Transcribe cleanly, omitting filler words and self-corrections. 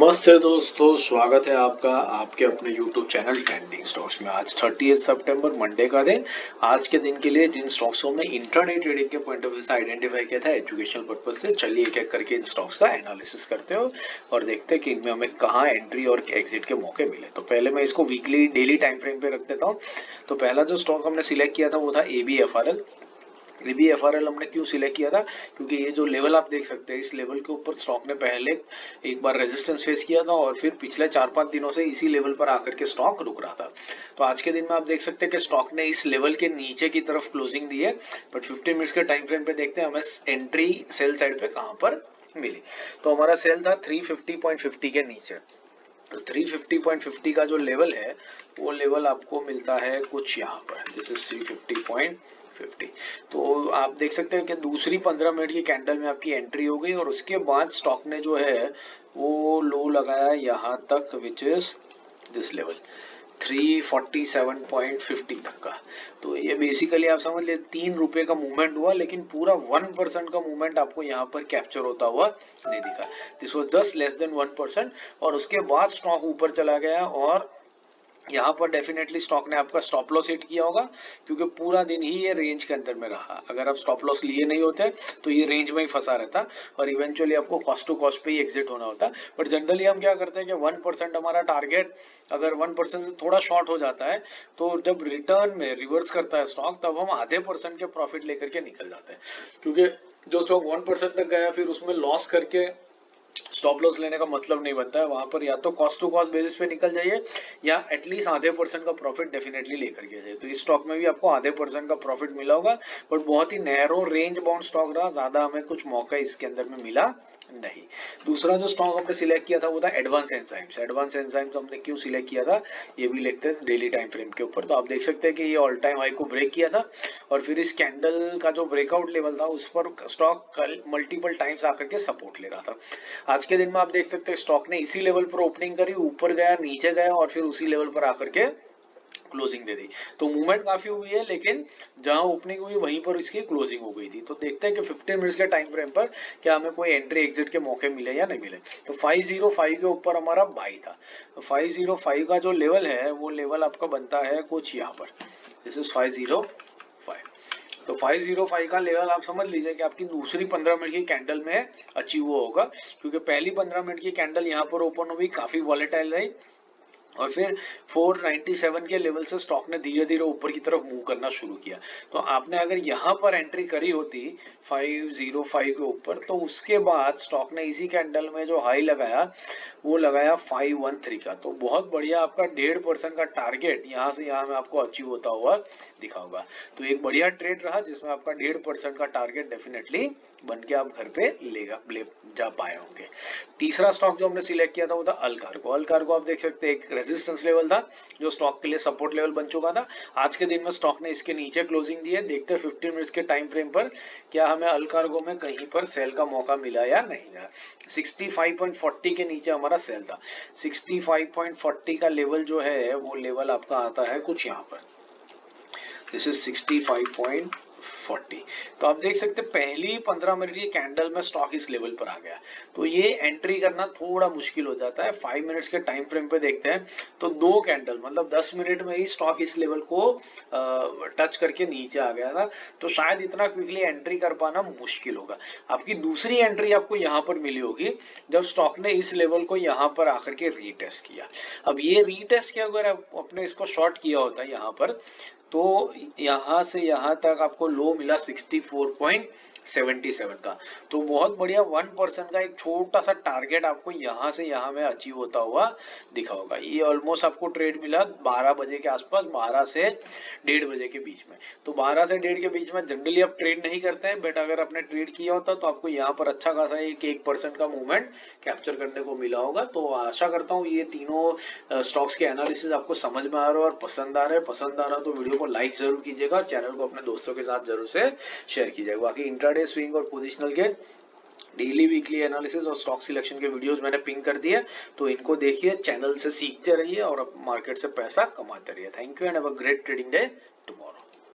नमस्ते दोस्तों, स्वागत है आपका आपके अपने YouTube चैनल ट्रेंडिंग स्टॉक्स में। आज 30 सितंबर मंडे का दिन। आज के दिन के लिए जिन स्टॉक्स को हमने इंट्राडे ट्रेडिंग के पॉइंट ऑफ व्यू से आइडेंटिफाई किया था एजुकेशनल पर्पज से, चलिए एक एक करके इन स्टॉक्स का एनालिसिस करते हो और देखते हैं कि इनमें हमें कहाँ एंट्री और एग्जिट के मौके मिले। तो पहले मैं इसको वीकली डेली टाइम फ्रेम पे रख देता हूँ। तो पहला जो स्टॉक हमने सिलेक्ट किया था वो था ABFRL। ABFRL हमने क्यों सिलेक्ट किया था, क्योंकि ये जो लेवल आप देख सकते हैं, इस लेवल के ऊपर स्टॉक ने पहले एक बार रेजिस्टेंस फेस किया था और फिर पिछले 4-5 दिनों से इसी लेवल पर आकर के स्टॉक रुक रहा था। तो आज के दिन में आप देख सकते हैं कि स्टॉक ने इस लेवल के नीचे की तरफ क्लोजिंग दी है, बट 15 मिनट्स के टाइम फ्रेम पे देखते हैं हमें एंट्री सेल साइड पे कहां पर मिली। तो हमारा सेल था 350.50 के नीचे। तो 350.50 का जो लेवल है वो लेवल आपको मिलता है कुछ यहाँ पर, दिस इज 350.50। तो आप देख सकते हैं कि दूसरी 15 मिनट की कैंडल में आपकी एंट्री हो गई और उसके बाद स्टॉक ने जो है वो लो लगाया यहाँ तक, विच इज दिस लेवल 347.50 तक का। तो ये बेसिकली आप समझ ले 3 रुपए का मूवमेंट हुआ, लेकिन पूरा 1% का मूवमेंट आपको यहाँ पर कैप्चर होता हुआ नहीं दिखा। This was just less than 1%। और उसके बाद स्टॉक ऊपर चला गया और यहाँ पर डेफिनेटली स्टॉक ने आपका स्टॉप लॉस हिट किया होगा, क्योंकि पूरा दिन ही ये रेंज के अंदर में रहा। अगर आप स्टॉप लॉस लिए नहीं होते तो ये रेंज में ही फंसा रहता और इवेंचुअली आपको कॉस्ट टू कॉस्ट पे ही एग्जिट होना होता। बट जनरली हम क्या करते हैं कि 1% हमारा टारगेट, अगर 1% से थोड़ा शॉर्ट हो जाता है तो जब रिटर्न में रिवर्स करता है स्टॉक, तब हम आधे % के प्रॉफिट लेकर के निकल जाते हैं। क्योंकि जो स्टॉक 1% तक गया फिर उसमें लॉस करके स्टॉप लॉस लेने का मतलब नहीं बनता है। वहां पर या तो कॉस्ट टू कॉस्ट बेसिस पे निकल जाइए या एटलीस्ट आधे % का प्रॉफिट डेफिनेटली लेकर के जाइए। तो इस स्टॉक में भी आपको आधे % का प्रॉफिट मिला होगा, बट बहुत ही नैरो रेंज बाउंड स्टॉक रहा, ज्यादा हमें कुछ मौका इसके अंदर में मिला नहीं। दूसरा जो स्टॉक हमने सिलेक्ट किया था वो था एडवांस एंजाइम्स। एडवांस एंजाइम्स हमने क्यों सिलेक्ट किया था, ये भी लिखते हैं डेली टाइम फ्रेम के ऊपर। तो आप देख सकते हैं कि ये ऑल टाइम हाई को ब्रेक किया था और फिर इस कैंडल का जो ब्रेकआउट लेवल था उस पर स्टॉक कल मल्टीपल टाइम्स आकर के सपोर्ट ले रहा था। आज के दिन में आप देख सकते हैं स्टॉक ने इसी लेवल पर ओपनिंग करी, ऊपर गया, नीचे गया और फिर उसी लेवल पर आकर के क्लोजिंग दे दी। तो मूवमेंट काफी हुई है, लेकिन जहां ओपनिंग हुई वहीं पर इसकी क्लोजिंग हो गई थी। तो देखते हैं कि 15 मिनट्स के टाइम फ्रेम पर क्या हमें कोई एंट्री एग्जिट के मौके मिले या नहीं मिले। तो 505 के ऊपर हमारा बाई था। तो 505 का जो लेवल है वो लेवल आपका बनता है कुछ यहाँ पर, दिस इज 505। तो 505 का लेवल आप समझ लीजिए कि आपकी दूसरी 15 मिनट की कैंडल में अचीव हुआ होगा, क्योंकि पहली 15 मिनट की कैंडल यहाँ पर ओपन हुई, काफी वॉलेटाइल रही और फिर 497 के लेवल से स्टॉक ने धीरे धीरे ऊपर की तरफ मूव करना शुरू किया। तो आपने अगर यहाँ पर एंट्री करी होती 505 के ऊपर, तो उसके बाद स्टॉक ने इसी कैंडल में जो हाई लगाया वो लगाया 513 का। तो बहुत बढ़िया, आपका 1.5% का टारगेट यहाँ से यहाँ में आपको अचीव होता हुआ दिखा होगा। तो एक बढ़िया ट्रेड रहा जिसमें आपका 1.5% का टारगेट डेफिनेटली बन के आप घर पे ले जा पाए होंगे। तीसरा स्टॉक जो हमने सिलेक्ट किया था वो था अल्कार्गो। अल्कार्गो आप देख सकते हैं एक रेजिस्टेंस लेवल था जो स्टॉक के लिए सपोर्ट लेवल बन चुका था। आज के दिन में स्टॉक ने इसके नीचे क्लोजिंग दी है। देखते हैं 15 मिनट्स के टाइम फ्रेम पर क्या हमें अल्कार्गो में कहीं पर सेल का मौका मिला या नहीं मिला। 65.40 के नीचे हमारा सेल था। 65.40 का लेवल जो है वो लेवल आपका आता है कुछ यहाँ पर, दिस इज 65.40। तो आप देख सकते हैं पहली 15 मिनट की कैंडल में स्टॉक इस लेवल पर आ गया। तो ये एंट्री करना थोड़ा मुश्किल हो जाता है। 5 मिनट्स के टाइम फ्रेम पे देखते हैं तो दो कैंडल मतलब 10 मिनट में ही स्टॉक इस लेवल को टच करके नीचे आ गया था। तो शायद इतना क्विकली एंट्री कर पाना मुश्किल होगा। आपकी दूसरी एंट्री आपको यहाँ पर मिली होगी जब स्टॉक ने इस लेवल को यहाँ पर आकर के रीटेस्ट किया। अब ये रीटेस्ट किया, अगर आपने इसको शॉर्ट किया होता यहाँ पर, तो यहां से यहां तक आपको लो मिला 64.77 का। तो बहुत बढ़िया 1% का एक छोटा सा टारगेट आपको यहां से यहां में अचीव होता हुआ दिखा होगा। ये ऑलमोस्ट आपको ट्रेड मिला 12 बजे के आसपास, 12 से 1:30 बजे के बीच में। तो 12 से 1:30 के बीच में जनरली आप ट्रेड नहीं करते हैं, बट अगर आपने ट्रेड किया होता तो आपको यहाँ पर अच्छा खासा एक 1% का मूवमेंट कैप्चर करने को मिला होगा। तो आशा करता हूँ ये तीनों स्टॉक्स के एनालिसिस आपको समझ में आ रहा है और पसंद आ रहा है। पसंद आ रहा है तो वीडियो को लाइक जरूर कीजिएगा और चैनल को अपने दोस्तों के साथ जरूर से शेयर कीजिएगा। बाकी इंट्राडे, स्विंग और पोजिशनल के डेली वीकली एनालिसिस और स्टॉक सिलेक्शन के वीडियोस मैंने पिन कर दिए, तो इनको देखिए, चैनल से सीखते रहिए और मार्केट से पैसा कमाते रहिए। Thank you and have a great trading day tomorrow.